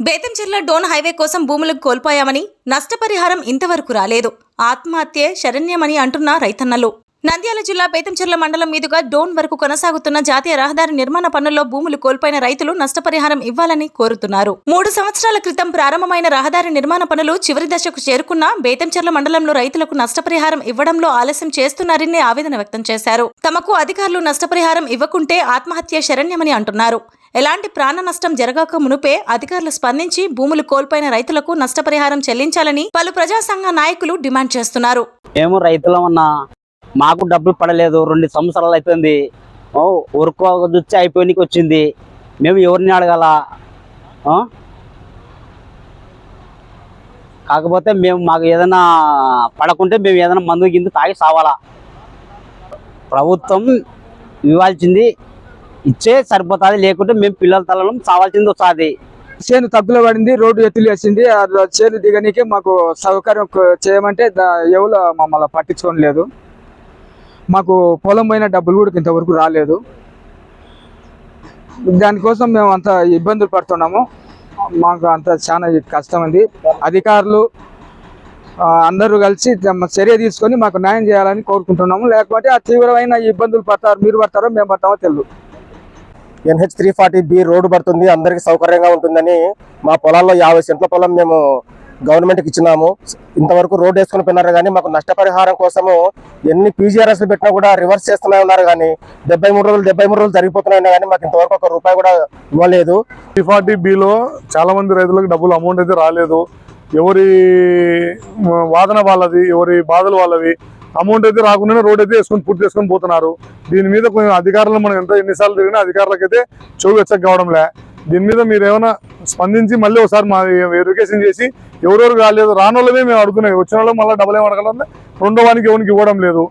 Betamcherla Dhone highway కోసం భూములకు కోల్పోయామని, నష్టపరిహారం ఇంతవరకు రాలేదు. ఆత్మహత్యే శరణ్యమని అంటున్న రైతన్నలు. నంద్యాల జిల్లా బేతంచెర్ల మండలం మీదుగా డోన్ వరకు కొనసాగుతున్న జాతీయ రహదారి నిర్మాణ పనుల్లో భూములు కోల్పోయిన రైతులు నష్టపరిహారం ఇవ్వాలని కోరుతున్నారు. 3 సంవత్సరాల క్రితం ప్రారంభమైన రహదారి నిర్మాణ పనులు చివరి దశకు చేరుకున్న బేతంచెర్ల మండలంలో రైతులకు నష్టపరిహారం ఇవ్వడంలో ఆలస్యం చేస్తున్నారని ఆవేదన వ్యక్తం చేశారు. తమకు అధికారులు నష్టపరిహారం ఇవ్వకుంటే ఆత్మహత్య శరణ్యమని అంటున్నారు. ఎలాంటి ప్రాణ నష్టం జరగక మునుపే అధికారులు స్పందించి భూములు కోల్పోయిన రైతులకు నష్టపరిహారం చెల్లించాలని పలు ప్రజా సంఘ నాయకులు డిమాండ్ చేస్తున్నారు. మేము రైతులం ఉన్నా మాకు డబ్బులు పడలేదు. 2 సంవత్సరాలు అవుతుంది. వర్క్ చూచి అయిపోయినకి వచ్చింది. మేము ఎవరిని అడగాల? కాకపోతే మాకు ఏదైనా పడకుంటే మేము ఏదైనా మందు గిందు తాగి సావాలా. ప్రభుత్వం ఇవ్వాల్సింది ఇచ్చే సరిపోతుంది, లేకుంటే మేము పిల్లల తలలో సావాల్సింది వస్తుంది. చేను తగ్గులో పడింది, రోడ్డు ఎత్తులు వేసింది. చేను దిగనీకే మాకు సౌకర్యం చేయమంటే ఎవరు మమ్మల్ని పట్టించుకోని లేదు. మాకు పొలం పోయిన డబ్బులు కూడా ఇంతవరకు రాలేదు. దానికోసం మేము అంత ఇబ్బందులు పడుతున్నాము. మాకు అంత చాలా కష్టం ఉంది. అధికారులు అందరూ కలిసి చర్య తీసుకొని మాకు న్యాయం చేయాలని కోరుకుంటున్నాము. లేకపోతే ఆ తీవ్రమైన ఇబ్బందులు పడతారు. మీరు పడతారో మేము పడతామో తెలియదు. NH 340B రోడ్డు పడుతుంది, అందరికీ సౌకర్యంగా ఉంటుందని మా పొలాల్లో 50 సెంట్ల పొలం మేము గవర్నమెంట్కి ఇచ్చినాము. ఇంతవరకు రోడ్డు వేసుకుని పోయినారు కానీ మాకు నష్టపరిహారం కోసము ఎన్ని PGRS పెట్టినా కూడా రివర్స్ చేస్తూనే ఉన్నారు. కానీ 73 రోజులు జరిగిపోతున్నాయి కానీ మాకు ఇంతవరకు 1 రూపాయి కూడా ఇవ్వలేదు. 340Bలో చాలా మంది రైతులకు డబ్బులు అమౌంట్ అయితే రాలేదు. ఎవరి వాదన వాళ్ళది, ఎవరి బాధలు వాళ్ళవి. అమౌంట్ అయితే రాకుండానే రోడ్ అయితే పూర్తి చేసుకొని పోతున్నారు. దీని మీద కొంచెం అధికారులు మనం ఎన్నిసార్లు తిరిగినా అధికారులకైతే చెవు వెచ్చక కావడంలే. దీని మీద మీరు ఏమైనా స్పందించి మళ్ళీ ఒకసారి మా వెరిఫికేషన్ చేసి ఎవరెవరు కాలేదు రానోళ్ళమే మేము అడుగుతున్నాయి. వచ్చిన వాళ్ళు మళ్ళీ డబ్బులు ఏమి అడగలేదు. రెండో వానికి ఎవరికి ఇవ్వడం లేదు.